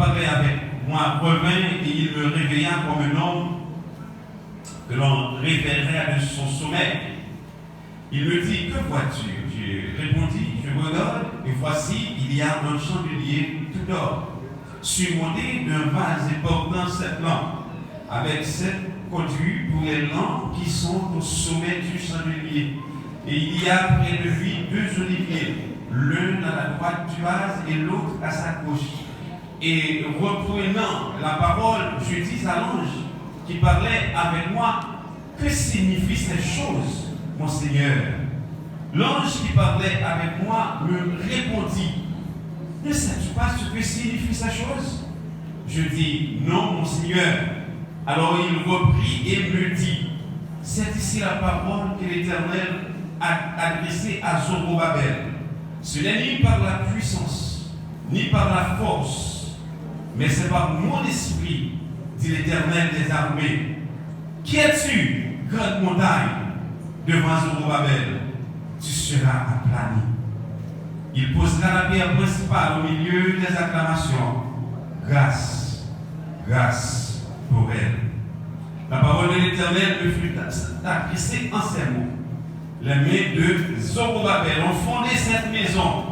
parlait avec moi, revint et il me réveilla comme un homme que l'on réveillerait de son sommeil. Il me dit, que vois-tu? Je répondis, je regarde, et voici, il y a un chandelier tout d'or, surmonté d'un vase portant 7 lampes, avec 7 conduits pour les lampes qui sont au sommet du chandelier. Et il y a près de lui 2 oliviers, l'un à la droite du vase et l'autre à sa gauche. Et reprenant la parole, je dis à l'ange qui parlait avec moi, que signifient ces choses, mon Seigneur? L'ange qui parlait avec moi me répondit, ne sais-tu pas ce que signifient ces choses? Je dis, non, mon Seigneur. Alors il reprit et me dit, c'est ici la parole que l'Éternel a adressée à Zorobabel. Ce n'est ni par la puissance, ni par la force, mais c'est par mon esprit, dit l'Éternel des armées. Qui es-tu, grande montagne, devant Zorobabel? Tu seras aplani. Il posera la pierre principale au milieu des acclamations. Grâce, grâce pour elle. La parole de l'Éternel me fut adressée en ces mots. Les mains de Zorobabel ont fondé cette maison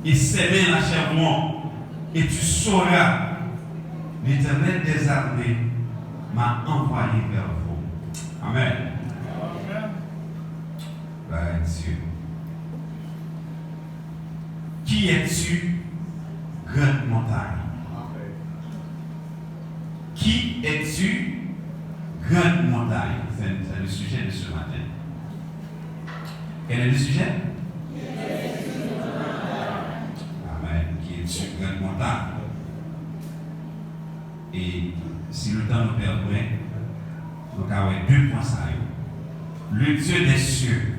et ses mains l'achèveront. Et tu sauras, l'Éternel des armées m'a envoyé vers vous. Amen. Amen. Dieu. Qui es-tu, grande montagne? Qui es-tu, grande montagne? C'est le sujet de ce matin. Quel est le sujet? Amen. Qui es-tu, grande montagne? Et si le temps nous permet, nous avons 2 points ça. Le Dieu des cieux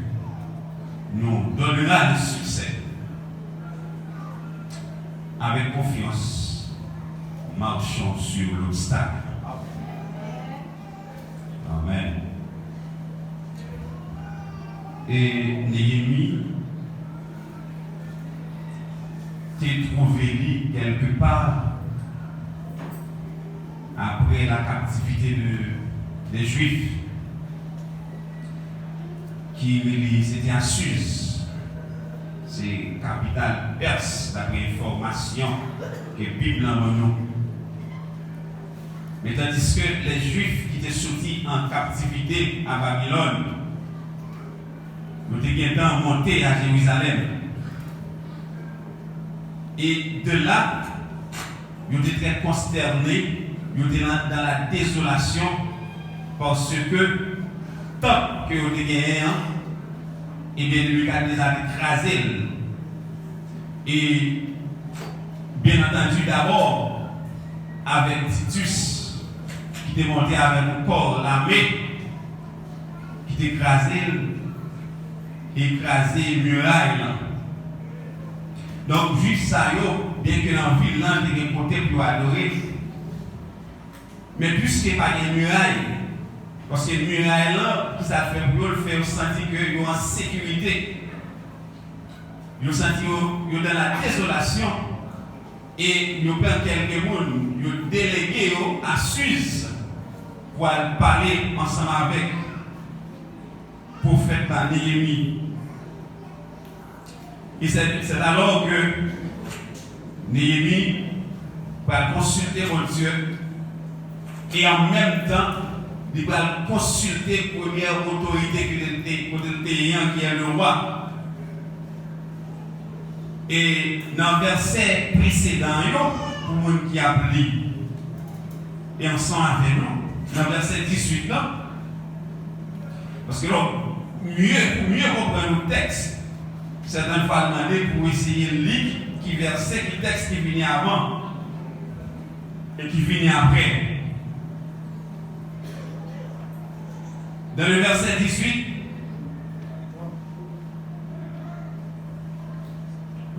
nous donnera le succès. Avec confiance, marchons sur l'obstacle. Amen. Et Néhémie t'est trouvé quelque part après la captivité des Juifs qui c'était à Suse, c'est capitale perse d'après information que la Bible en nous. Mais tandis que les Juifs qui étaient sortis en captivité à Babylone, nous étions montés à Jérusalem. Et de là, nous étions très consternés, nous étions dans la désolation parce que tant que nous étions et bien lui a écrasé. Et bien entendu d'abord avec Titus qui était monté avec un corps l'armée qui était écrasé muraille. Donc juste ça bien que dans la ville là il y a un côté pour adorer, mais puisqu'il n'y a pas de muraille, parce que le muraille là, qui ça fait pour eux, le faire sentir qu'ils sont en sécurité. Ils ont senti qu'ils sont dans la désolation. Et ils ont pris quelques personnes, ils ont délégué à Suse pour aller parler ensemble avec, pour faire la Néhémie. Et c'est alors que Néhémie va consulter mon Dieu et en même temps, il va consulter la première autorité qui est le roi. Et dans le verset précédent, pour ceux qui a lu, et ensemble avec nous, dans le verset 18, là, parce que là, mieux comprendre le texte, certaines fois demander pour essayer de lire qui verset, qui texte qui vient avant et qui vient après. Dans le verset 18,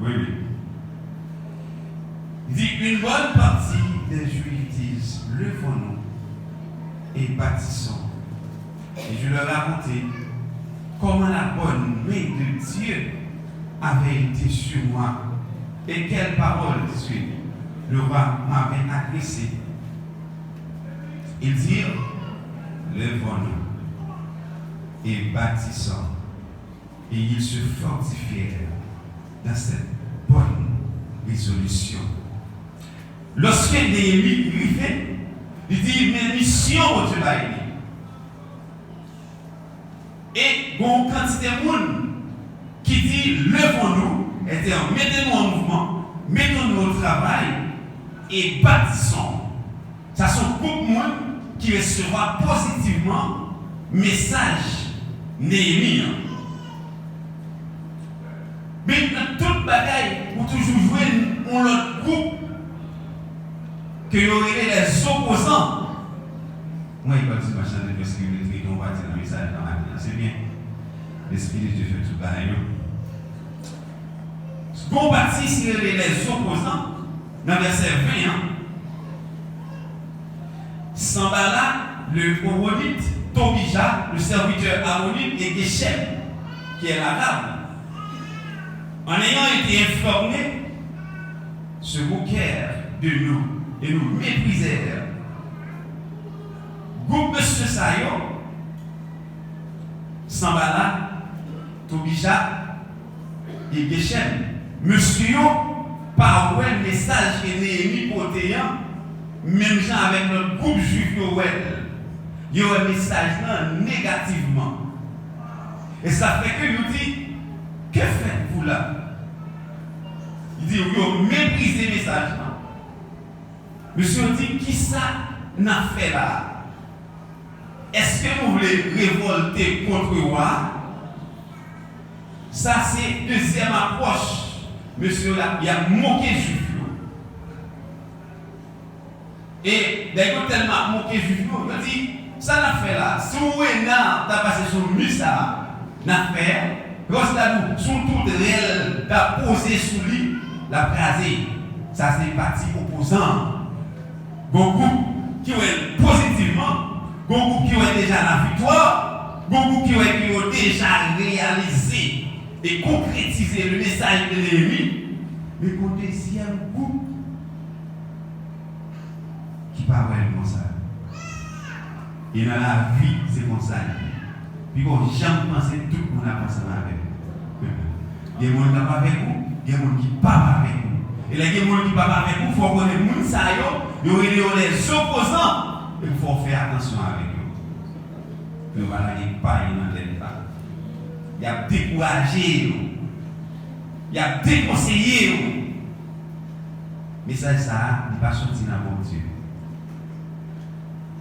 oui. Il dit une bonne partie des Juifs disent levons-nous et bâtissons. Et je leur ai raconté comment la bonne main de Dieu avait été sur moi et quelle parole suit. le roi m'avait adressé. Ils dirent, levons-nous et bâtissons. Et ils se fortifièrent dans cette bonne résolution. Lorsque Néhémie arrivait, il dit, mes missions, Dieu l'a aidé. Et bon quantité de monde qui dit, levons-nous, c'est-à-dire mettez-nous en mouvement, mettons-nous au travail et bâtissons. Ça sont beaucoup de monde qui recevra positivement message Néhémie. Mais dans toute bagaille, pour toujours jouer un autre groupe que y aurait les opposants. Moi, il va dire machin de parce que on va dire le message dans la vie. C'est bien. L'Esprit de Dieu fait tout bagaille. Bon parti, c'est les opposants. Dans verset 20, Sanballat, le Horonite, Tobija, le serviteur Aronite, et Geshem, qui est l'arabe, en ayant été informés, se moquèrent de nous et nous méprisèrent. Groupe M. Sayon, Sanballat, Tobija et Geshem, monsieur, par le message que Néhémie portait, même gens avec notre groupe juif, il y a un message négativement. Et ça fait que nous dit, que faites-vous là? Il dit, vous méprisez le message. Monsieur dit, qui ça n'a fait là? Est-ce que vous voulez révolter contre moi? Ça, c'est deuxième approche. Monsieur, il a moqué juif. Et d'ailleurs, tellement moqué juif, il a dit, ça n'a fait là. Si vous avez passé sur lui, ça n'a fait. Lorsqu'il son tour de réel, d'a posé sous lui, l'a crasé. Ça, c'est parti opposant. Beaucoup qui ont positivement, beaucoup qui ont déjà la victoire, beaucoup qui ont déjà réalisé et concrétisé le message de Néhémie. Mais pour le deuxième groupe, qui parle comme ça. Et dans la vie, c'est comme ça. Puis bon, jamais pensé tout le monde a pensé avec vous. Il y a des gens qui ne parlent pas avec vous, il y a des gens qui ne parlent pas avec vous. Et là, il y a des gens qui ne parlent pas avec vous, il faut connaître les gens qui sont les opposants. Et il faut faire attention avec eux. Puis voilà, il n'y a pas dans l'État. Il y a découragé, il y a déconseillé. Mais ça, il ne va pas sortir dans mon Dieu.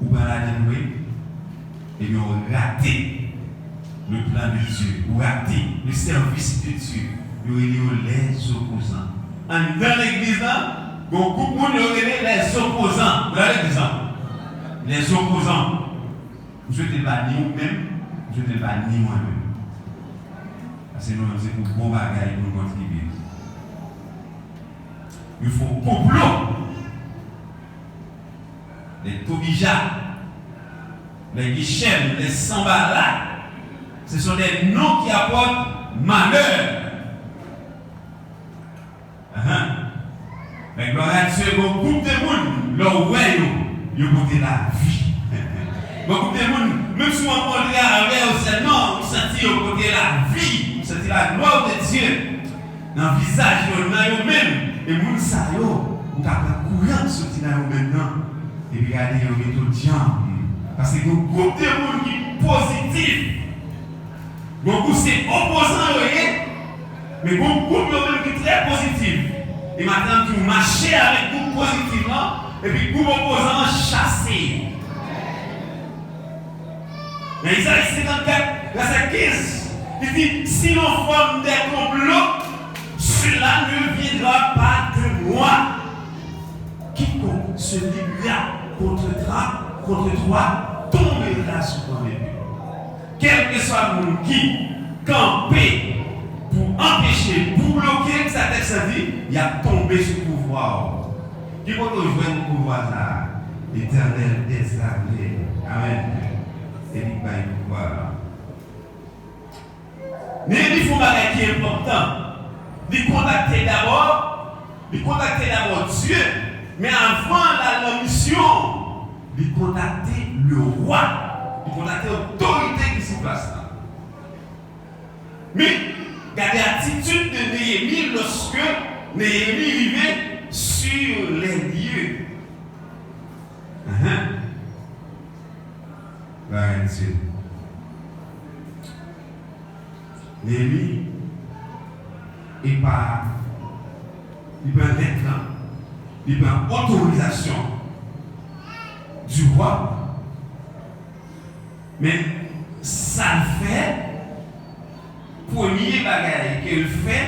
Ou bien la dénouer, et ils ont raté le plan de Dieu, ou raté le service de Dieu. Ils ont les opposants. Dans l'église, beaucoup de monde les opposants. Vous avez l'exemple. Les opposants. Je ne te pas ni vous-même, je ne te pas ni moi-même. Parce que c'est pour bon bagage pour contribuer. Il faut complot. Les Tobija, les Geshem, les Sanballat, ce sont des noms qui apportent malheur. Mais gloire à Dieu, beaucoup de monde, leur ouais, ils ont porté la vie. Beaucoup de monde, même si on porte la vie, seulement, on sentit au côté la vie, on sentit la gloire de Dieu dans le visage de eux-mêmes. Et les gens, on a courant sortir dans eux-mêmes. Et puis regardez, il y a tout le temps. Parce que le groupe de monde qui est positif. Le groupe c'est opposant, mais le groupe qui est très positif. Et maintenant, tu marches avec le groupe positivement, et puis le groupe opposant chassé. Mais Isaïe 54, verset 15, il dit, si l'on forme des complots, cela ne viendra pas de moi. Quiconque se livrera contre toi tombera sous ton épée. Quel que soit le monde qui campait pour empêcher, pour bloquer, ça texte dit, il a tombé sous le pouvoir. Qui peut jouer le pouvoir là? L'éternel des armées. Amen. Et il va y pouvoir. Mais il faut un qui est important. Il contacter d'abord Dieu Mais avant la mission, il contactait le roi, il contactait l'autorité qui se place là. Mais, regardez l'attitude de Néhémie lorsque Néhémie vivait sur les lieux. Dieu. Néhémie et par il prend lettre, il prend autorisation du roi, mais ça le fait, premier bagage qu'il fait,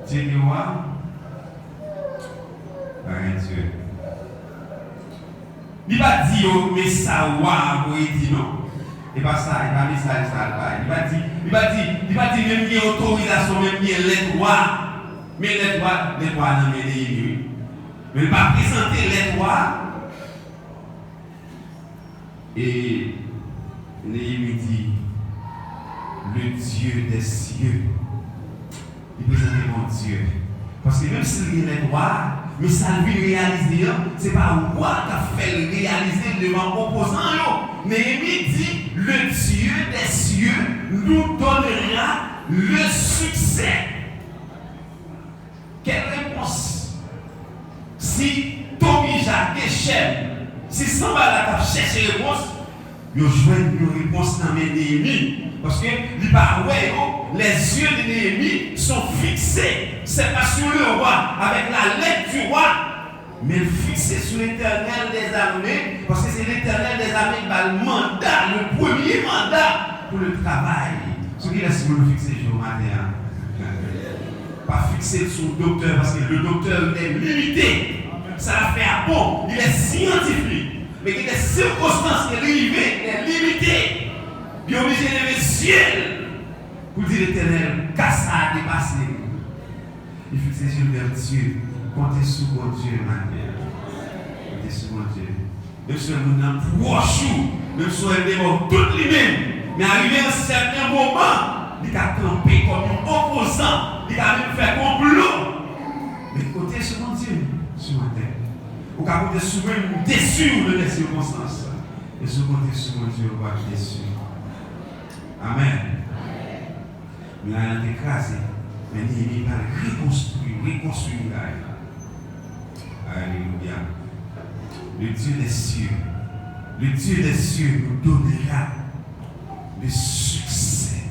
c'est le roi, Dieu. Il va dire, mais ça, il dit non. Et pas ça, il va dire ça, il va dire, même qu'il y a autorisation, même qu'il y a les droits. Mais les droits n'ont pas été. Mais il va présenter les droits. Et Néhémie dit, le Dieu des cieux. Il présente mon Dieu. Parce que même s'il y a les droits, mais ça lui réaliser, ce n'est pas moi qui a fait le réaliser devant l'opposant. Néhémie dit, le Dieu des cieux nous donnera le succès. Quelle réponse? Si Tobija, Geshem, si Sambala a cherché réponse, il y a une réponse dans Néhémie. Parce que les yeux de Néhémie sont fixés. C'est pas sur le roi, avec la lettre du roi, mais fixé sur l'Éternel des armées, parce que c'est l'Éternel des armées qui a le mandat, le premier mandat pour le travail. Ce qui est si vous le fixez jour matin, pas fixé sur le docteur, parce que le docteur est limité. Ça l'a fait à bon, il est scientifique, mais il y a des circonstances qui est limité. Il est obligé de lever le ciel pour dire l'Éternel, casse à dépasser. Il fixe ses yeux vers Dieu. Comptez sur mon Dieu, ma mère. Comptez sur mon Dieu. Même si nous sommes proches, même si nous sommes tous les mêmes, mais arrivé à un certain moment, il a campé comme un opposant, il a même fait complot. Mais comptez sur mon Dieu, sur ma terre. Vous pouvez compter sur moi, déçu de les circonstances. Et si vous comptez sur mon Dieu, vous allez être déçu. Amen. Nous allons écraser, mais il va reconstruire. Alléluia. Le Dieu des cieux nous donnera le succès.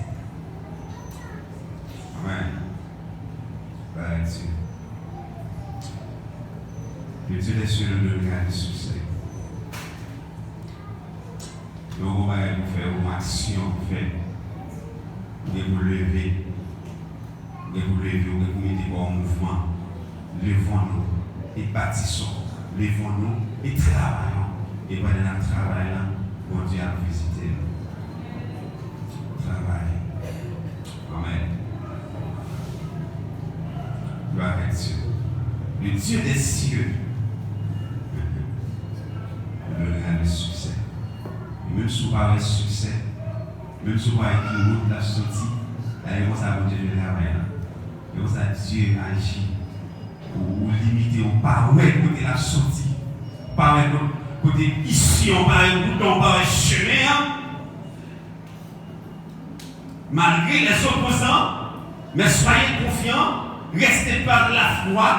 Amen. Dieu. Le Dieu des cieux nous donnera le succès. Nous allons faire une action, vous lever, vous mettez en mouvement. Levons-nous et bâtissons. Levons-nous et travaillons. Et pendant le travail, bon Dieu a visité nous. Travail. Amen. Gloire à Dieu. Le Dieu des cieux nous donnera le succès. Même si vous avez le succès, même si vous avez une route la sortie, d'ailleurs, vous savez Dieu de travail. Vous savez Dieu agit pour limiter, ou pas côté la sortie, pas côté ici, on va un bouton, on va un chemin. Malgré les opposants, mais soyez confiants, restez par la foi,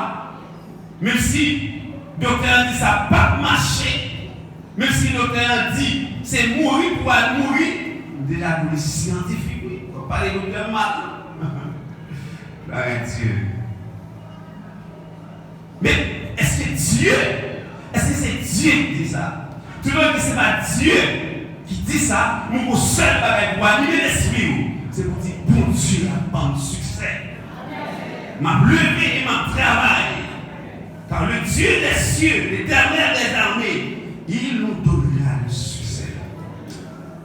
même si le docteur dit ça n'a pas marché, même si le docteur dit c'est mourir pour aller mourir, déjà pour les scientifiques, oui, on va parler de docteur mal. Dieu. Mais est-ce que c'est Dieu qui dit ça? Tout le monde dit que ce n'est pas Dieu qui dit ça, nous au seul bagage pour animer l'esprit. C'est pour dire, bon Dieu a pas de succès. M'a levé et m'a travaillé. Car le Dieu des cieux, l'Éternel des armées, il nous donnera le succès.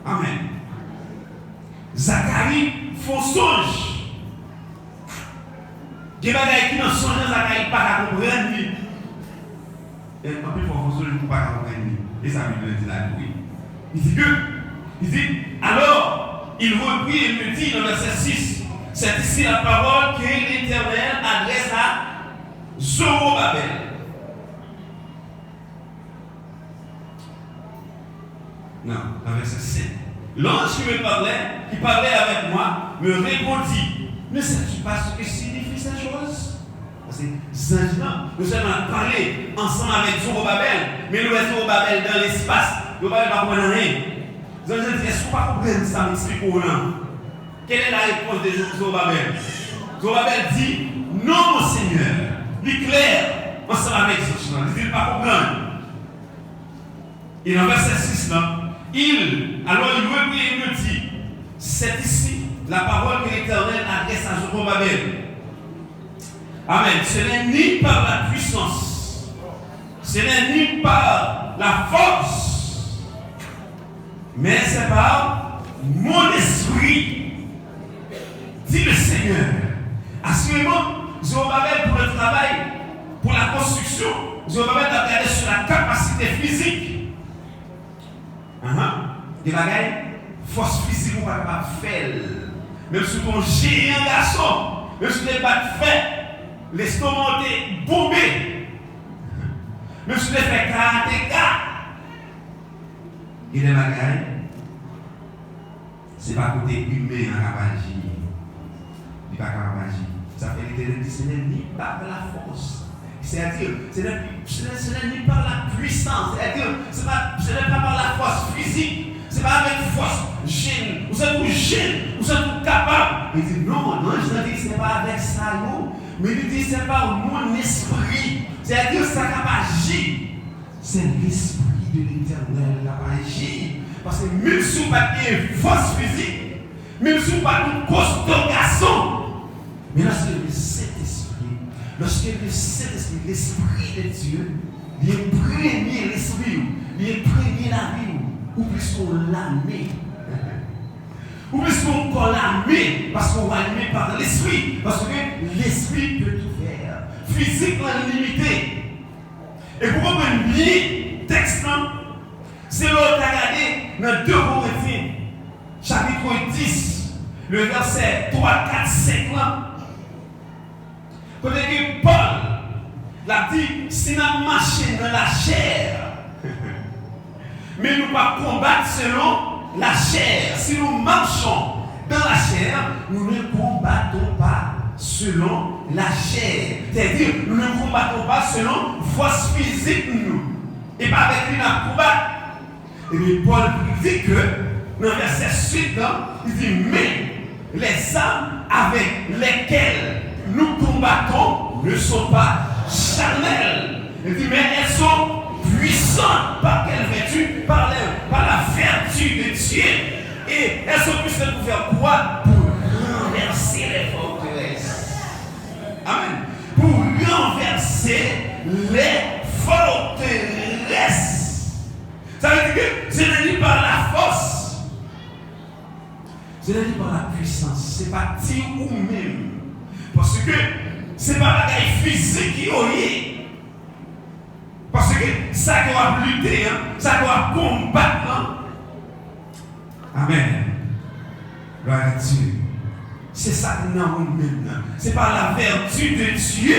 Amen. Zacharie font songe. Il y a des gens qui n'ont songe Zacharie pas comprendre. Et en plus, il faut songe pour pas comprendre. Et ça veut dire là, oui. Il dit, alors, il reprit et me dit dans le verset 6, c'est ici la parole que l'Éternel adresse Zorobabel. Non, dans verset 7. L'ange qui me parlait, qui parlait avec moi, me répondit. Ne sais-tu pas ce que signifie cette chose? Parce que Zanjina, nous allons parler ensemble avec Zorobabel, mais nous avons Zorobabel dans l'espace. Zorobabel va comprendre rien. Zanjina dit, est-ce qu'on va comprendre ça, m'explique-moi là? Quelle est la réponse de Zorobabel? Zorobabel dit, non mon Seigneur, l'éclair, ensemble avec Zanjina, il ne dit pas comprendre. Et dans verset 6 là, alors il reprit et me dit, c'est ici la parole que l'Éternel adresse à Zorobabel. Amen. Ce n'est ni par la puissance, ce n'est ni par la force, mais c'est par mon esprit, dit le Seigneur. Assurément, Zorobabel pour le travail, pour la construction, Zorobabel a regardé sur la capacité physique. Des bagailles, force physique, on ne va pas faire. Même si ton géant garçon, même si tu n'es pas fait, l'estomac est bombé. Même si tu n'es fait karatéka. Et des bagailles, ce n'est pas côté humain à agir. Il n'est pas capable d'agir. Ça fait l'éternel dit, ce n'est ni par la force. C'est-à-dire, ce n'est ni par la puissance. C'est-à-dire, ce n'est pas par la force physique. Ce n'est pas avec force gêne. Vous êtes gêne. Vous êtes capable. Il dit non, je dis ce n'est pas avec ça, non. Mais il dit c'est par mon esprit. C'est-à-dire, ça n'a agir. C'est l'esprit de l'Éternel qui a agi. Parce que même si vous n'avez pas de force physique, même si vous n'avez pas de costaud garçon, mais lorsque le Saint-Esprit, l'Esprit de Dieu, il imprègne l'esprit, il imprègne la vie. Ou plus qu'on l'amène. Ou plus qu'on l'amène. Parce qu'on va l'aimer par l'esprit. Parce que l'esprit peut tout faire. Physiquement limité. Et pour comprendre bien le texte, c'est l'autre à regarder dans 2 Corinthiens, chapitre 10, le verset 3, 4, 5 là. Quand Paul l'a dit, si nous marchons dans la chair, mais nous ne pouvons pas combattre selon la chair. Si nous marchons dans la chair, nous ne combattons pas selon la chair. C'est-à-dire, nous ne combattons pas selon force physique, nous. Et pas avec lui, nous combattons. Et puis Paul dit que, dans le verset 8, il dit, mais les armes avec lesquelles nous combattons ne sont pas charnelles. Il dit, mais elles sont puissantes. Par quelle vertu? Par la vertu de Dieu. Et elles sont puissantes pour faire quoi? Pour renverser les forteresses. Amen. Pour renverser les forteresses. Ça veut dire que ce n'est ni par la force, ce n'est ni par la puissance, c'est pas tir ou même. Parce que ce n'est pas la taille physique qui est. Parce que ça doit lutter, ça doit combattre. Amen. Gloire à Dieu. C'est ça que nous avons maintenant. C'est par la vertu de Dieu.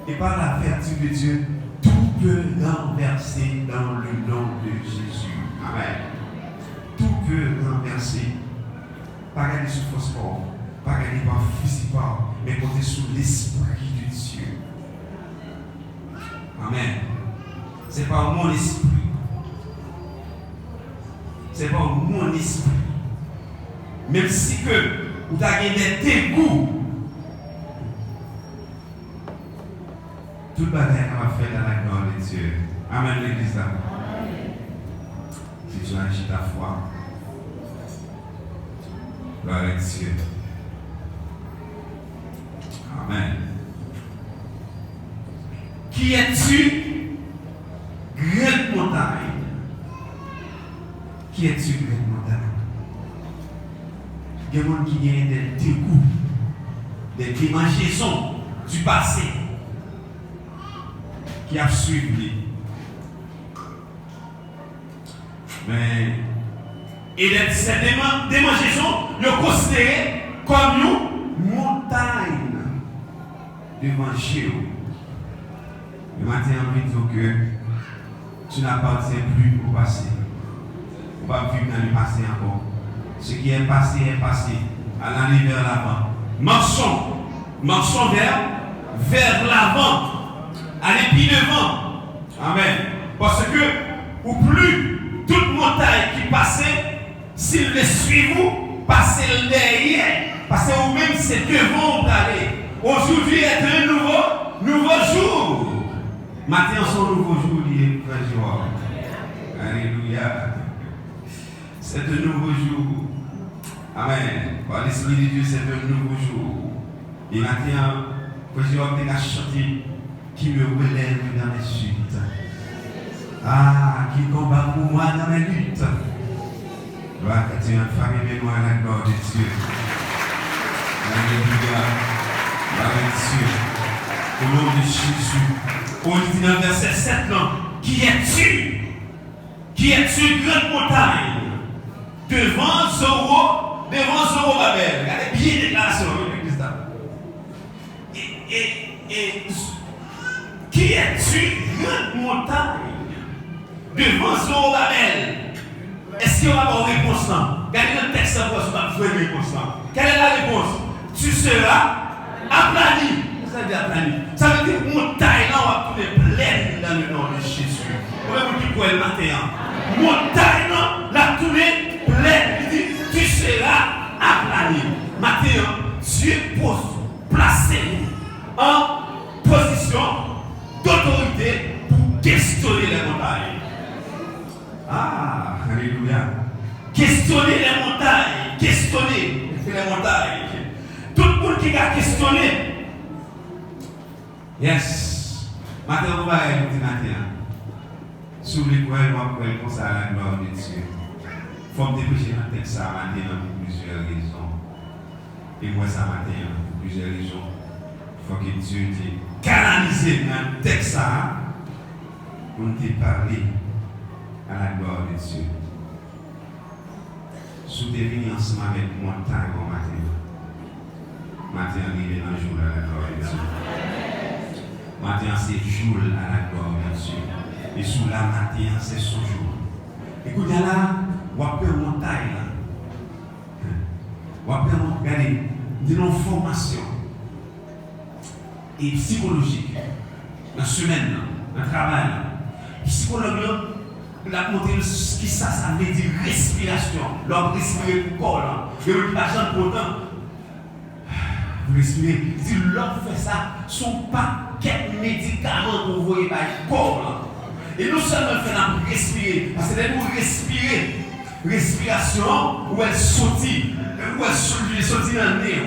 Et par la vertu de Dieu, tout peut renverser dans le nom de Jésus. Amen. Tout peut renverser. Pas gagner sur force fort, pas gagner par physique fort, mais compter sur l'esprit de Dieu. Amen. C'est par mon esprit. C'est par mon esprit. Même si que vous avez des dégoûts, tout le bagage va faire dans la gloire de Dieu. Amen, l'église là. Si tu agis ta foi, gloire à Dieu. Amen. Qui es-tu? Grande montagne. Qui es-tu, grande montagne? Il y a des gens qui ont des dégoûts, des démangeaisons du passé qui a suivi. Mais, et ces démangeaisons, ils sont considérées comme une montagne de manger. Le matin, on dit que tu n'appartiens plus au passé. On ne va pas vivre dans le passé encore. Ce qui est passé est passé. Allons vers l'avant. Marchons vers l'avant. Allez plus devant. Amen. Parce que, ou plus, toute montagne qui passait, s'il les suit vous, passez le derrière. Parce que vous-même, c'est devant vous aller. Aujourd'hui est un nouveau jour. Matin, son nouveau jour, il est très joie. Alléluia. C'est un nouveau jour. Amen. Par l'Esprit de Dieu, c'est un nouveau jour. Et maintenant, quand je vais chanter, qui me relève dans les chutes. Ah, qui combat pour moi dans mes luttes. Gloire que tu es une famille, mais moi, la gloire de Dieu. Alléluia. Gloire de Dieu. Au nom de Jésus. On dit dans le verset 7, non. Qui es-tu? Qui es-tu, grande montagne? Devant Zorobabel. Regardez bien les déclarations. Et qui es-tu, grande montagne? Devant Zorobabel. Est-ce qu'il y aura une réponse là? Regardez le texte pour vous une réponse là. Quelle est la réponse? Tu seras aplani. Ça veut dire aplani. Ça veut dire montagne là, on va trouver pleine dans le nom de Jésus. On va vous dire quoi le matin? Montagne là, la tournée pleine. Il dit, tu seras aplani. Matin, Dieu pose, placé en position d'autorité pour questionner les montagnes. Ah, alléluia. Questionner les montagnes. Questionner les montagnes. Tout le monde qui a questionné. Yes. Maintenant, on va écouter maintenant. Sous les coins, on va prendre comme ça à la gloire de Dieu. Il faut me dépêcher dans le texte ça maintenant pour plusieurs raisons. Et moi, ça matin pour plusieurs raisons. Il faut que Dieu te canalise dans le texte ça pour te parler à la gloire de Dieu. Sous tes vignes ensemble avec montagne au matin. Matin arrivé dans le jour à la gloire de Dieu. Matin c'est jour à la gloire de Dieu. Et sous la matin c'est son jour. Écoute là, on va faire montagne là. On va faire montagne. De nos formations et psychologiques. Dans la semaine, dans le travail. Psychologue la montée qui ça veut dire respiration. L'homme respire pour le corps. Et le patient pourtant, vous respirez. Si l'homme fait ça, son paquet de médicaments pour vous voyez par le corps. Et nous seulement faisons respirer. Parce que dès que vous respirez, respiration, où elle sortit, où elle sortit dans le nez.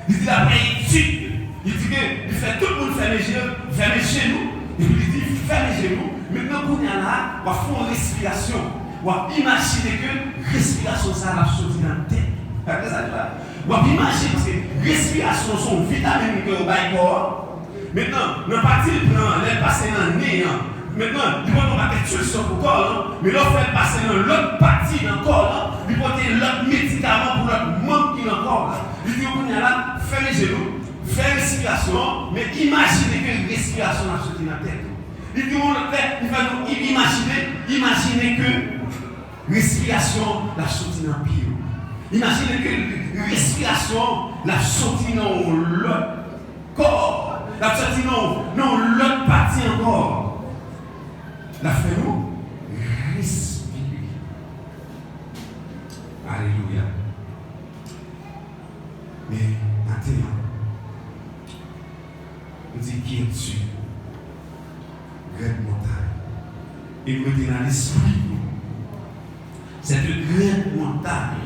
Il dit après étude. Il dit qu'il fait tout le monde fermer les genoux. Et puis il dit ferme les genoux. Maintenant, pour y aller là, on va faire une respiration. On va imaginer que respiration, ça va sortir dans la tête. On va imaginer parce que respiration sont vitamines que vous avez corps. Maintenant, nous parti prendre, elle passe dans le nez. Maintenant, il faut pas quelque solution pour le corps, mais l'on fait passer dans l'autre partie dans le corps, il faut l'autre médicament pour l'autre membre qui est dans le corps. Il dit qu'on y a là, faire les genoux, faire respiration, mais imaginez que la respiration a sorti dans la tête. Il dit on le fait, il va nous imaginer que respiration l'a sorti dans le pied. Imaginez que respiration l'a sorti dans l'autre corps, l'a sorti dans l'autre partie encore. La fait-nous respirer. Alléluia. Mais maintenant, on dit qui es-tu? Grande montagne. Et nous mettons dans l'esprit. Cette grande montagne.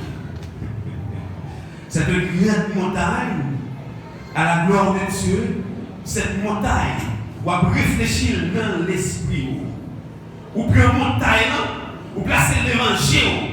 Cette grande montagne, à la gloire de Dieu, cette montagne, on va réfléchir dans l'esprit. Ou prendre montagne, ou placer devant Jéhovah.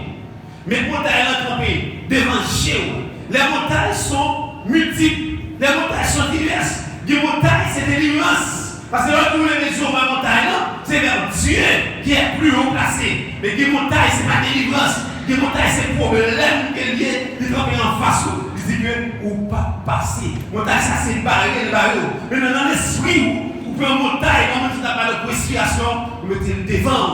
Mais montagne trempée devant Jéhovah. Les montagnes sont multiples, les montagnes sont diverses. Les montagnes, c'est délivrance. Parce que lorsque vous levez sur ma montagne, c'est vers Dieu qui est plus haut placé. Mais les montagnes, ce n'est pas délivrance. Les montagnes, c'est problème qu'il y ait de tomber en face. Il dit que ou pas passer. Montagne, ça c'est barré, le barreau. Mais dans l'esprit, Vous prenez une montagne, comme on dit dans la respiration, vous mettez le devant.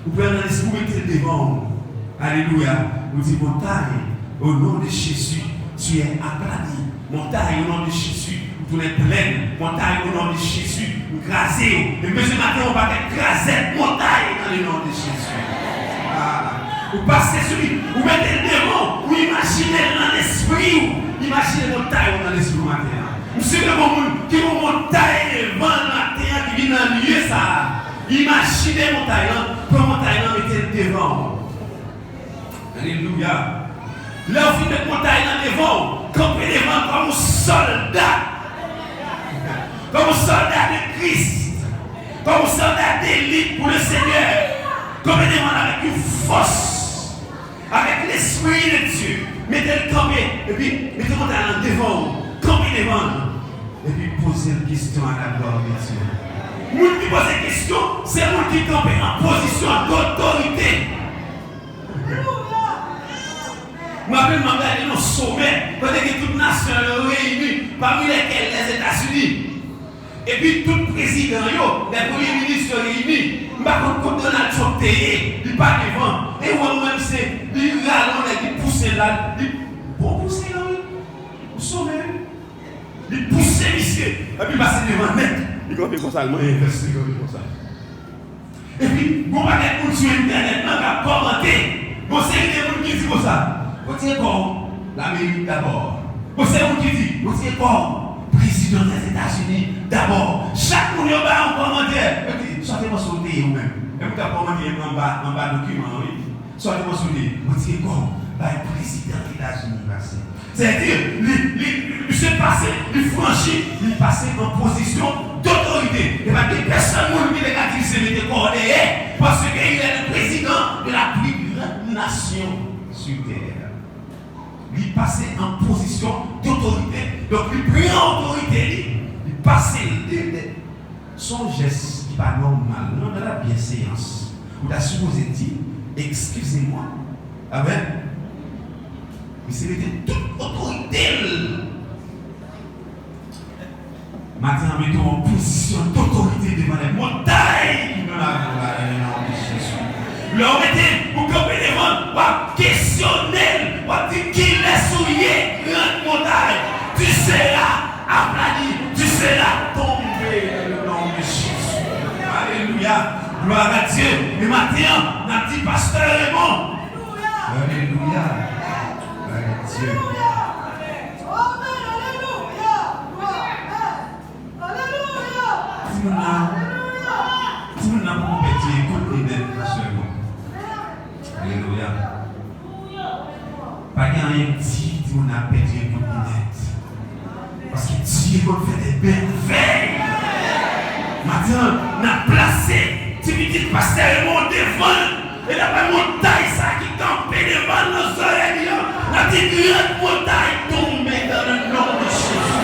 Vous prenez un esprit, vous mettez le devant. Alléluia. Vous dites montagne, au nom de Jésus, tu es aplani. Montagne, au nom de Jésus, vous êtes pleine. Montagne, au nom de Jésus, vous grasez. Et ce matin, on va écraser montagne dans le nom de Jésus. Vous passez sur lui, vous mettez le devant, vous imaginez dans l'esprit, imaginez montagne dans l'esprit matin. Vous savez le monde qui vous montagne devant le matin, qui vient dans le lieu ça. Imaginez montagne, pour montagne, mettez le devant. Alléluia. Là, vous faites montagne dans le devant, campez devant comme un soldat. Comme un soldat de Christ. Comme un soldat d'élite pour le Seigneur. Campez devant avec une force. Avec l'esprit de Dieu. Mettez le campé. Et puis, mettez le montagne devant. Campez devant. Et puis, posez une question à la gloire de Dieu. Moun qui pose une question, c'est moun qui campe en position d'autorité. Je m'appelle dans le sommet, quand il y a toutes les nations réunies, parmi lesquelles les États-Unis. Et puis tout président, les premiers ministres réunis, je ne sais pas comment Donald Trump est, il part devant. Et moi-même, c'est, il râle, il pousse là, il pousse là, au sommet. Il pousse, monsieur. Et puis il passe devant net. Il fait comme ça, il investit comme ça. Et puis, bon, pas de sur Internet, on va commenter. Bon, c'est des gens qui disent comme ça. Vous êtes comme l'Amérique d'abord. Bon, c'est vous qui dit, vous êtes comme président des États-Unis d'abord. Chaque monde va en commentaire. Sortez-moi sur le thé vous-même. Et vous avez commenté en bas document, oui. Sortez-moi sur le thé. Vous êtes comme le président des États-Unis. C'est-à-dire, il s'est passé, il franchit, il passait en position d'autorité. Et bien, personne ne peut dire qu'il s'est mis coordonné parce qu'il est le président de la plus grande nation sur terre. Il passait en position d'autorité. Donc, il prend autorité, il passait son geste qui n'est pas normal, non de la bienséance. Vous avez supposé dire, excusez-moi. Amen. Mais c'est toute autorité. Maintenant, mettons en position d'autorité devant les montagnes de la gloire de Jésus. L'homme était, vous comprenez devant, vous questionnez, vous dites qu'il est souillé, grande montagne. Tu seras aplani, tu seras tombé dans le nom de Jésus. Alléluia. Gloire à Dieu. Et maintenant, on a dit pasteur Raymond. Alléluia. Dieu. Si nous n'avons pas pété, écoute les seulement. Alléluia. Pas rien dit, si nous n'avons pété, écoute les parce que Dieu va faire des merveilles. Maintenant, on a placé, tu me dis, pasteur, mon devant, et la montagne, ça qui campe devant nos oreilles. La grande montagne tombée dans le nom de Jésus.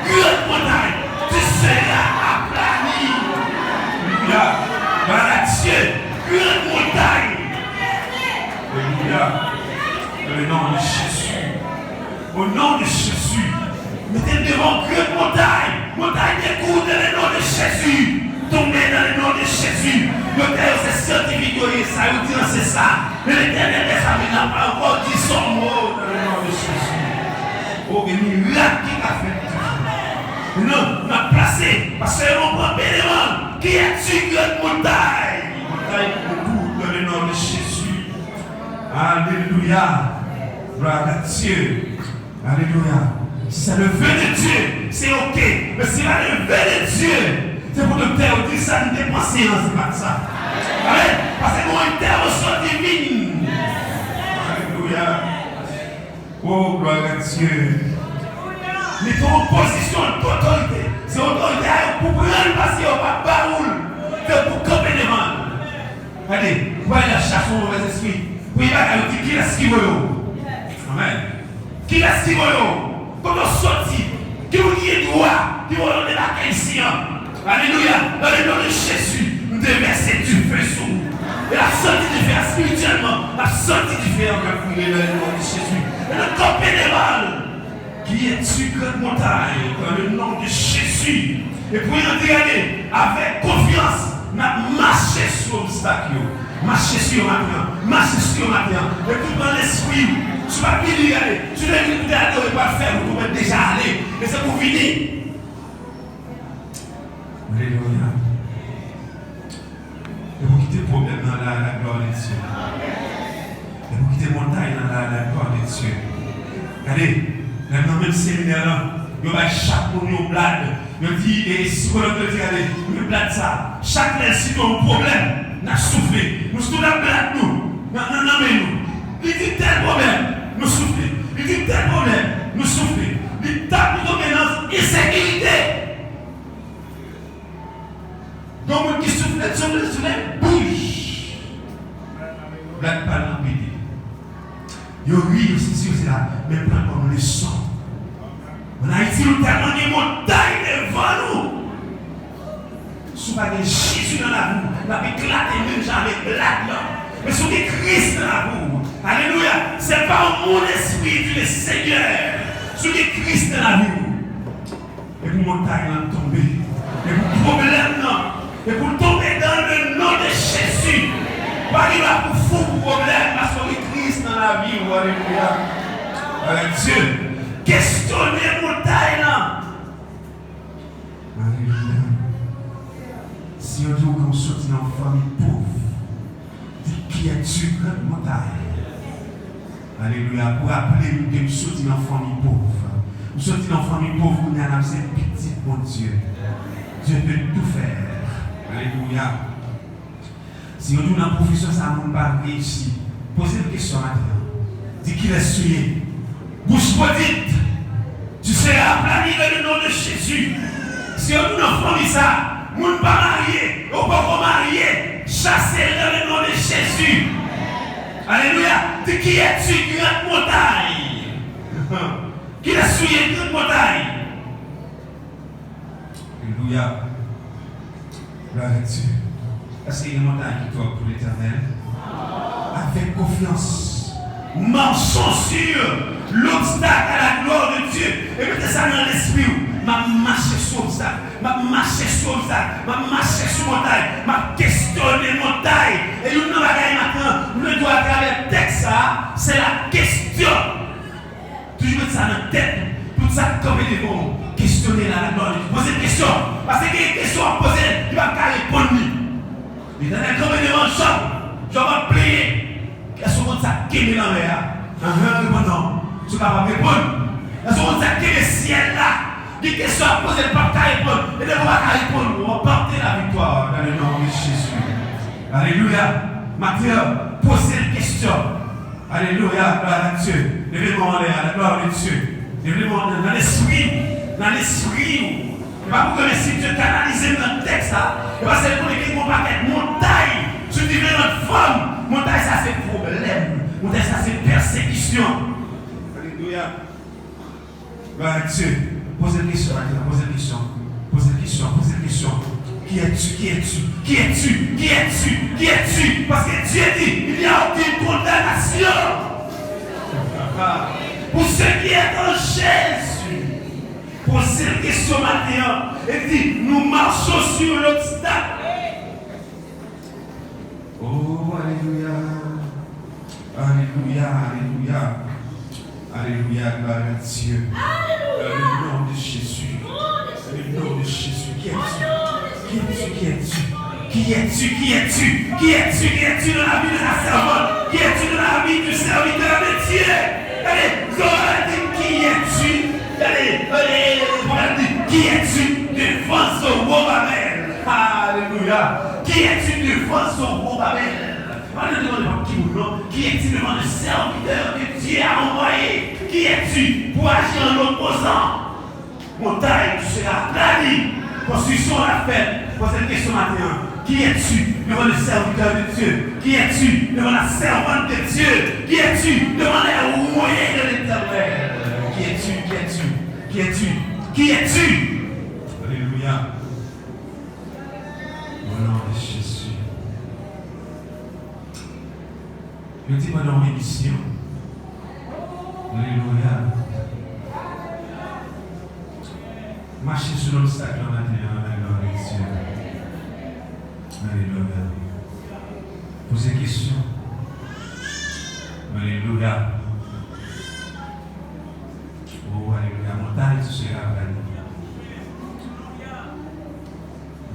Grande montagne, tu seras aplani. Alléluia. Voilà Dieu, grande montagne. Alléluia. Dans le nom de Jésus. Au nom de Jésus. Mettez devant grande montagne. Montagne d'écoute dans le nom de Jésus. Tombez dans le nom de Jésus. Le terre, c'est scientifique, ça veut dire c'est ça. Mais l'Éternel des amis n'a pas encore dit son mot dans le nom de Jésus. Oh, mais miracle qui a fait. Non, on a placé, parce que mon propre élément, qui est une grande montagne. Montagne beaucoup dans le nom de Jésus. Alléluia. Gloire à Dieu. Alléluia. Si c'est le vœu de Dieu, c'est ok. Mais si c'est le vœu de Dieu, c'est pour le faire dire ça, nous dépensons, c'est pas ça. Amen. Parce que nous avons une intervention divine. Alléluia. Oh, gloire à Dieu. Mettons en position d'autorité. C'est autorité pour prendre parce qu'il n'y a pas de baroule. C'est pour camper devant. Allez, voyez la chasse au mauvais esprit. Vous voyez, qui est-ce qui veut? Amen. Qui est-ce qui veut? Quand on sortit, qui vous dit droit, qui vous donne la question. Alléluia. Dans le nom de Jésus, nous devons verser du feu sur nous. Et la sortie du feu spirituellement, la sortie du feu en dans le nom de Jésus. Et le camper des balles, qui est une grande montagne, dans le nom de Jésus. Et pour y entrer avec confiance, marcher sur l'obstacle, marcher sur le matin, marcher sur le matin. Et tout dans l'esprit, tu ne vas pas y aller. Tu ne vas pas faire, vous pouvez déjà aller. Mais c'est pour finir. Alléluia. Et vous quittez le problème dans la gloire de Dieu. Et vous quittez la montagne dans la gloire de Dieu. Regardez, dans le même séminaire là, il y a chaque monde qui blade. Il dit, et si vous voulez dire, regardez, il blade ça. Chaque si nous avons un problème, nous avons soufflé. Nous sommes là, blade nous. Non, mais nous. Il dit tel problème, nous soufflons. Il dit tel problème, nous soufflons. Il tape nous dominance, insécurité. Donc, qui souffle sur le soleil, bouge. Blade pas l'empêcher. Il y a oui aussi, c'est là, mais pas comme le sang. En Haïti, nous avons tellement de montagnes devant nous. Si vous avez Jésus dans la boue, vous avez éclaté même jamais blague là. Mais si vous avez Christ dans la boue, alléluia, ce n'est pas mon esprit du Seigneur. Si vous avez Christ dans la boue, et vous montagne là tomber, et vous problème là, et vous tombez dans le nom de Jésus. Vous arrivez là pour fou problème parce que vous avez Christ dans la vie, alléluia. Avec Dieu. Questionnez montagne là. Alléluia. Si on dit qu'on sortit dans une famille pauvre, dit qui es-tu grande montagne? Alléluia. Pour appeler nous que nous sortis dans une famille pauvre. Nous sortis dans une famille pauvre, nous avons c'est petit mon Dieu. Dieu peut tout faire. Alléluia. Si on dit dans la profession, ça ne va pas réussir. Posez une question maintenant. Dis qu'il est souillé. Bouche maudite, tu seras aplani dans le nom de Jésus. Si on nous enfant dit ça, nous ne pas marier, on ne peut pas marier, chasser dans le nom de Jésus. Alléluia. Dis qui es-tu, grande montagne? Qui est souillé, grande montagne? Alléluia. Gloire à Dieu. Est-ce qu'il y a une montagne qui tombe pour l'Éternel? Avec confiance. Marchons sur l'obstacle à la gloire de Dieu. Et mettez ça dans l'esprit. Ma marche sur l'obstacle. Ma marche sur l'obstacle. Ma marche sur montagne. Ma questionner montagne. Et nous, nous allons maintenant, nous devons à travers le texte, c'est la question. Toujours mettre ça dans la tête. Tout ça, comme il est bon. Questionner la gloire de Dieu. Posez une question. Parce qu'il y a une question à poser, il va pas répondre. L'éternel, comme il est en chambre, je vais plier. Est-ce que ça qui dans l'air? Non. Tu ne vas pas répondre. Est-ce que ça qui est le ciel là? Des questions à poser, pas qu'à répondre. Et ne pas répondre. On va porter la victoire dans le nom de Jésus. Alléluia. Mathieu, posez une question. Alléluia. Gloire à Dieu. Levez-moi en l'air, la gloire de Dieu. Levez-moi dans l'esprit. Dans l'esprit. Et pas pour que si Dieu canalise dans le texte, et pas c'est pour les qu'on va mettre montagne sur différentes formes. Montagne, ça c'est problème. Montagne, ça c'est persécution. Alléluia. Gloire à Dieu. Posez une question maintenant. Posez une question. Posez une question. Posez une question. Qui es-tu? Qui es-tu? Qui es-tu? Qui es-tu? Qui es-tu? Parce que Dieu dit, il n'y a aucune condamnation pour ceux qui est en Jésus. Posez une question maintenant. Et dit, nous marchons sur l'obstacle. Oh, alléluia. Alléluia, alléluia. Alléluia, gloire à Dieu. Le nom de Jésus. Le nom de Jésus. Qui es-tu? Qui es-tu? Qui es-tu? Qui es-tu? Qui es-tu? Qui es-tu dans la vie de la servante? Qui es-tu dans la vie du serviteur de Dieu? Allez, qui es-tu? Allez, qui es-tu devant ce roi Babel? Alléluia. Qui es-tu devant ce roi Babel? Qui es-tu devant le serviteur que Dieu a envoyé? Qui es-tu pour agir en opposant? Montagne, tu seras aplani. Construction à la fête. Posez une question maintenant. Qui es-tu devant le serviteur de Dieu? Qui es-tu devant la servante de Dieu? Qui es-tu devant les moyens de l'Éternel? Qui es-tu? Qui es-tu? Qui es-tu? Qui es-tu? Alléluia. Au nom de Jésus. Je dis pendant l'émission. Alléluia. Marcher sur l'obstacle le matin, Dieu. Alléluia. Posez des questions. Alléluia. Oh, alléluia. Montagne, tu seras avalé.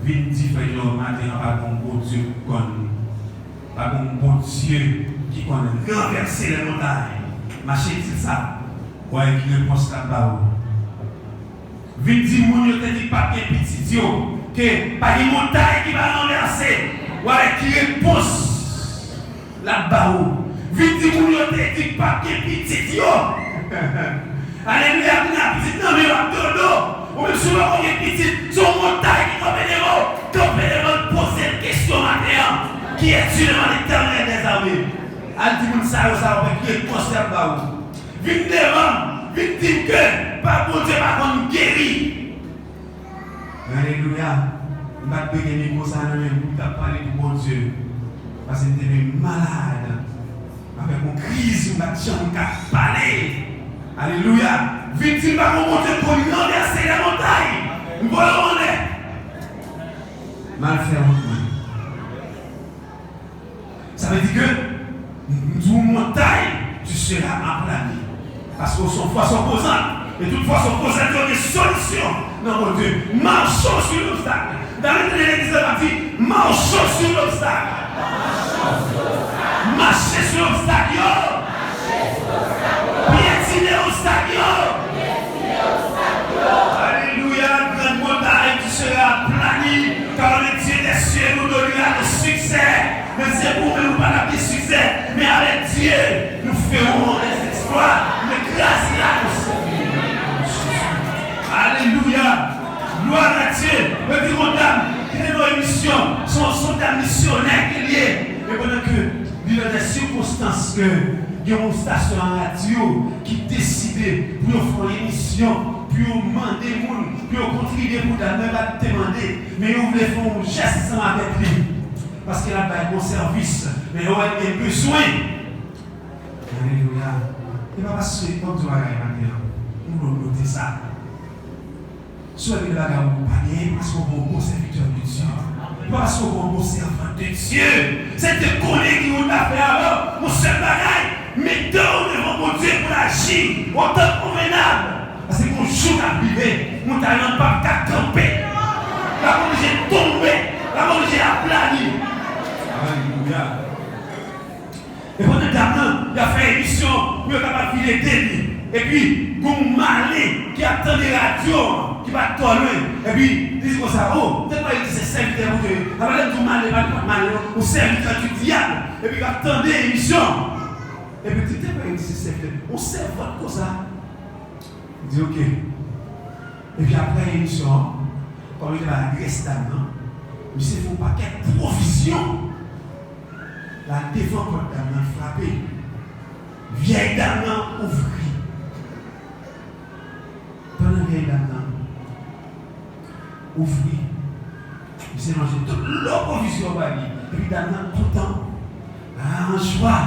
Vite dit, frère, le matin, pas un bon Dieu pas un bon Dieu qui connaît renverser les montagnes. Marcher, c'est ça. Ouais, qui ne pense pas. Vite dit, mon Dieu, te dit pas que petit Dieu, que pas une montagne qui va renverser. Ouais, qui repose là-bas. Vite dit, mon Dieu, te dit pas que petit Dieu. Alléluia, petit non, mais dodo. Ou même souvent, on est petit, son montagne qui tombe les poser une question maintenant. Qui est-tu devant l'éternel des armées? Elle dit, ça va qui est conservé là. Vite devant, vite dit que, pas bon Dieu, pas qu'on guérit. Alléluia. Je vais te bénir comme ça, pour te parler du bon Dieu. Parce que tu es malade. Avec une crise, je vais te parler. Alléluia. Vite dit, pas bon Dieu, pour nous renverser la montagne. Nous voyons, on est. Mal fait, ça veut dire que d'une montagne, tu seras aplani. Parce que son foi s'opposant. Et toutefois, s'opposant à des solutions. Non, mon Dieu, marchons sur l'obstacle. Dans l'église, on a dit, marchons sur l'obstacle. Marchez sur l'obstacle. Piétinez l'obstacle. Alléluia, grande montagne, tu seras aplani. Car le Dieu des cieux nous donnera le succès. Mais c'est pour nous pas la succès. Mais avec Dieu, nous ferons des exploits. Mais grâce à nous. Alléluia. Gloire à Dieu. Me dis, mon dame, quelle est nos émissions? Sont des missionnaires qui liés. Et pendant que, il y a des circonstances que, il y a une station à radio qui décide pour faire une émission, pour demander, pour contribuer pour la même à demander. Mais on voulait faire un geste avec lui. Parce qu'il a un bon service, mais on a besoin. Alléluia. Et pas parce que, comme tu vas gagner maintenant, on doit noter ça. Soit les bagages vous panier, parce qu'on a un bon serviteur de Dieu. Pas parce qu'on a un bon servant de Dieu. C'est de connaître qui on a fait avant, mon seul bagage. Mettons devant mon Dieu pour agir, en tant convenable. Parce que mon jour a privé, mon talent pas qu'à camper. La monde j'ai tombé, la monde j'ai aplani. Alléluia. Et pendant que il a fait une émission pour être capable de filer des. Et puis, un malin qui attend des radios, qui va tourner. Et puis, il dit comme ça, oh, peut-être pas c'est serviteur pour Dieu. Alors, il dit malin, pas malin, ou serviteur du diable. Et puis, il attend des émissions. Et puis, peut-être pas c'est serviteur. On sert votre comme ça. Il dit, ok. Et puis, après l'émission, comme il va agresser la main, il s'est fait un paquet de provisions. La défense contre la main frappée. Vieille dame ouvrie. Pendant la vieille dame ouvrie, il s'est mangé toute l'opposition par lui. Et puis dame tout le temps, en joie,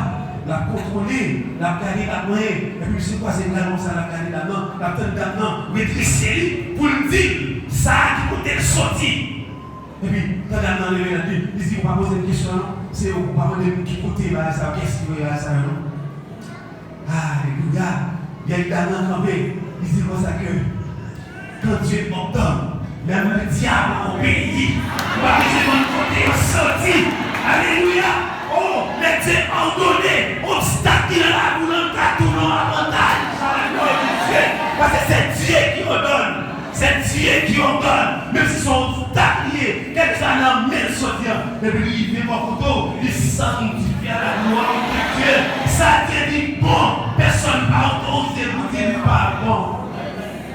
la contrôler, la garder la main. Et puis c'est quoi c'est là, ça la garder la main, la tête dame maîtriser pour lui dire ça qui peut être sorti. Et puis, quand dame il dit, on va poser une question. C'est au pas de qui côté là ça qu'est-ce qu'il veut ça non. Alléluia. Il y a une dame campée. Il dit comme ça que quand Dieu ordonne, même le diable obéit. On va laisser mon côté sorti. Alléluia. Oh, mais Dieu ordonné, obstacle là pour l'entrer tout dans l'avantage. Alléluia. Parce que c'est Dieu qui ordonne. C'est Dieu qui ordonne. Même si son obstacle lié, quelques années en même sortir, mais il vient mon couteau, il sanctifie à la gloire de Dieu. Ça dit bon, personne ne va oser vous dire pas bon.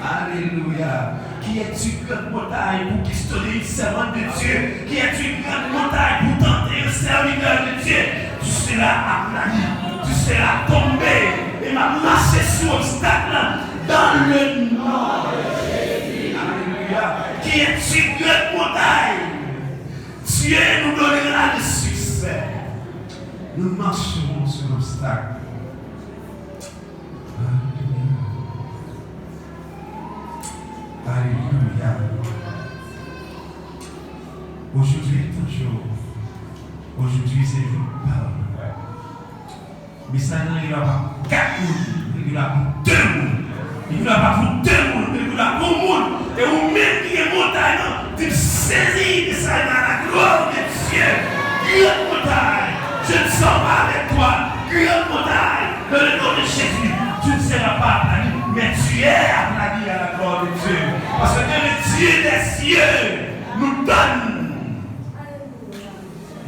Alléluia. Qui est-tu grande montagne pour questionner une servante de Dieu? Qui est-tu grande montagne pour tenter un serviteur de Dieu? Tu seras aplani, tu seras tombé et m'a marché sur l'obstacle dans le nom de Jésus. Alléluia. Qui est-tu grande montagne? Dieu nous donnera le succès. Nous marcherons sur l'obstacle. Alléluia. Aujourd'hui est un jour. Aujourd'hui c'est jour de parole. Mais ça il n'y a pas 4 personnes, il n'y a pas 2 personnes. Il n'y a pas pour 2 personnes, il n'y a pas pour 1 monde. Et vous-même qui est montagne, tu saisis de ça dans la gloire de Dieu. Grande montagne, je ne sors pas avec toi. Grande montagne, dans le nom de Jésus, tu ne seras pas aplani, mais tu es aplani à la gloire de Dieu. Parce que le Dieu des cieux nous donne.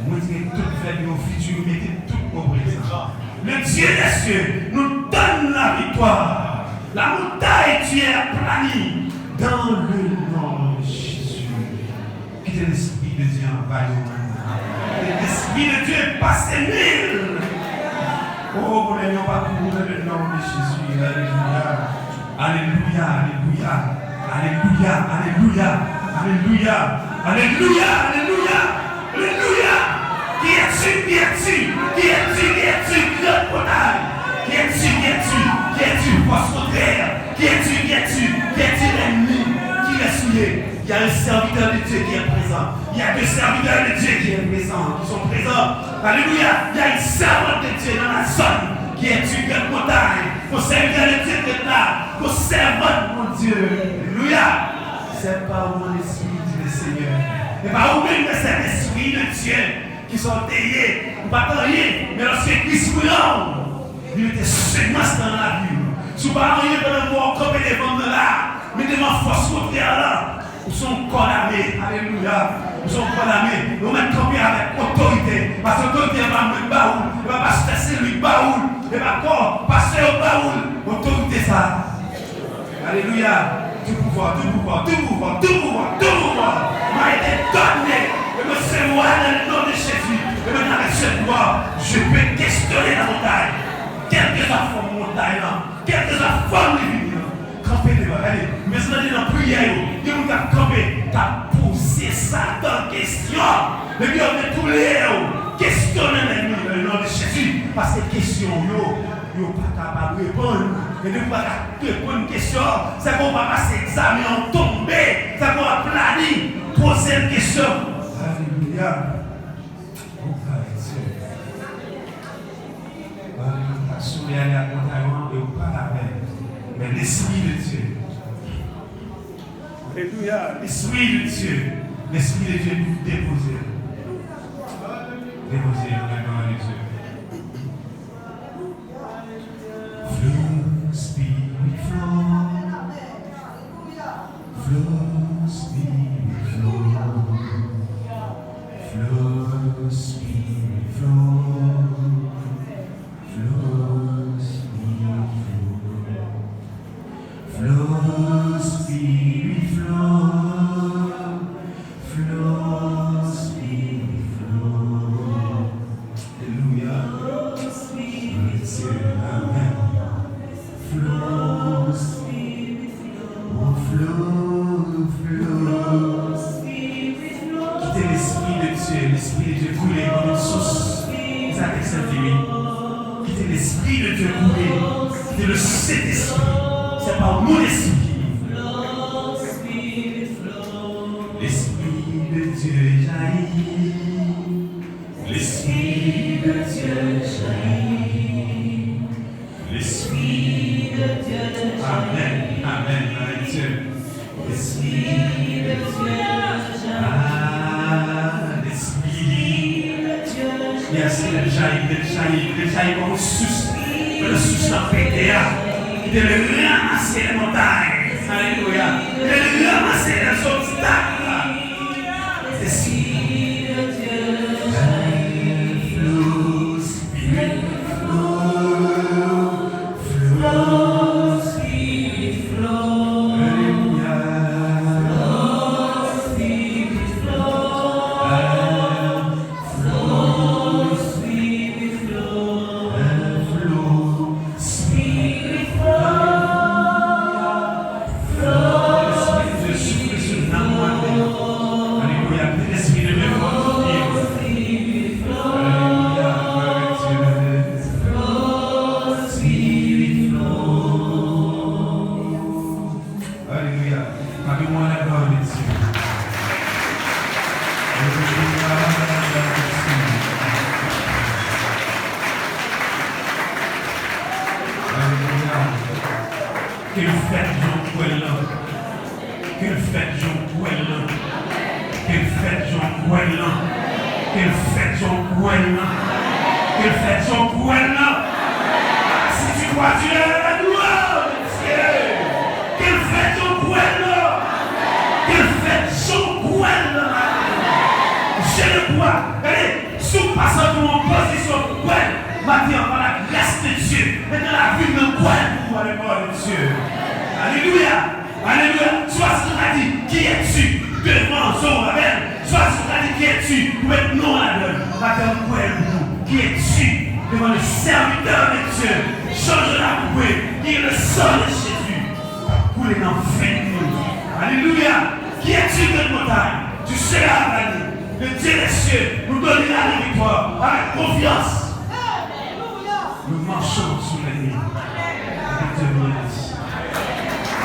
Moi, je dis tout fait au futur, mettez tout au présent. Le Dieu des cieux nous donne la victoire. La montagne, tu es aplani dans le nom de Jésus. Quittez l'Esprit de Dieu en vaillant maintenant. L'Esprit de Dieu est passé 1000. Oh, vous n'ayons pas pour le nom de Jésus. Alléluia. Alléluia. Alléluia. Alléluia. Alléluia. Alléluia. Alléluia. Alléluia. Alléluia. Qui es-tu? Qui es-tu? Qui es-tu? Qui es-tu? Grande montagne. Qui es-tu? Qui es-tu? Qui es-tu? Force contraire. Qui es-tu? Qui es-tu? Qui es-tu l'ennemi? Qui est souillé? Il y a un serviteur de Dieu qui est présent. Il y a 2 serviteurs de Dieu qui sont présents. Alléluia. Il y a une servante de Dieu dans la zone qui est une grande montagne. Mon serviteur de Dieu qui est là. Mon servante, mon Dieu. Alléluia. C'est par mon esprit, dit le Seigneur. Et par vous-même, c'est l'esprit de Dieu qui sont payés. Ou pas rien, mais lorsque Christ mourant, il était semence dans la vie. Si vous ne parlez pas de mort, comme les ventes là, mais devant force contraire là. Nous sommes condamnés. Alléluia. Nous sommes condamnés. Nous mettons camper avec autorité. Parce que l'autorité va mettre baoul. Il ne va pas se laisser lui baoul. Il va encore passer au baoul. Autorité ça. Alléluia. Tout pouvoir, tout pouvoir, tout pouvoir, tout pouvoir, tout pouvoir m'a été donné. Et me c'est moi dans le nom de Jésus. Et maintenant avec ce pouvoir, je peux questionner la montagne. Quelle que soit la montagne là. Quelle que soit la forme de vie. Camper devant. Allez, mais c'est dans la prière. Il nous a campé, tu as posé ça dans question. Le Dieu de tous les questionner l'ennemi dans le nom de Jésus. Parce que question, yo pas capable de répondre. Et ne pas répondre une question, c'est qu'on va passer examen en tomber. C'est qu'on va planifier, poser une question. Alléluia. Oh, Alléluia. Souriez à la montagne et pas la peine. Mais l'Esprit de Dieu. Alléluia. L'Esprit de Dieu. L'Esprit de Dieu nous déposer. Déposer dans la gloire de Dieu. Flow, Spirit, flow. Flow, Spirit, flow. Flow, Spirit, flow. Flow, Spirit, flow. Flow, Spirit, flow. Flow, Spirit, flow. Alléluia. Amen. Flow, Spirit, flow. Flow, flow. Quittez l'Esprit de Dieu. L'Esprit de Dieu couler comme une source. C'est avec cette vie. Quittez l'Esprit de Dieu couler. Quittez le Saint-Esprit. C'est par mon esprit. L'Esprit de Dieu jaillit. L'Esprit de Dieu jaillit. L'Esprit de Dieu jaillit. Amen. Amen. Avec Dieu. L'Esprit de Dieu jaillit. Ah, l'Esprit de Dieu jaillit. Yes, il jaillit comme une source. Le source dans le pété. Il de le ramasser les montagnes. Alléluia. Il de le ramasser les obstacles. L'Esprit de Dieu. Flow, Spirit, flow. Flow, Spirit, flow. Alléluia. Flow, Spirit, flow. Flow, Spirit, flow. Flow, Spirit, flow. Flow, Spirit, flow. Quelle fête Jean-Pouel là. Quelle fête Jean-Pouel là. Quelle fête Jean-Pouel là. Quelle fête Jean-Pouel là. Quelle fête Jean-Pouel là. Si tu crois, tu es la gloire de Dieu. Quelle fête Jean-Pouel là. Quelle fête Jean-Pouel là. Je le crois. Allez, sous passant pour mon position pour maintenant, par la grâce de Dieu, et dans la vie de quoi pour la gloire de Dieu. Alléluia. Alléluia. Soit ce qu'on a dit, qui es-tu devant son Amen. Soit ce qu'on a dit, qui es-tu pour être non à l'heure. Maintenant, qui es-tu devant le serviteur de Dieu. Change la bouée, qui est le sang de Jésus. Pour les enfants. Alléluia. Qui es-tu de notre montagne? Tu seras avani. Le Dieu des cieux nous donnera la victoire avec confiance. Nous marchons sous les lignes.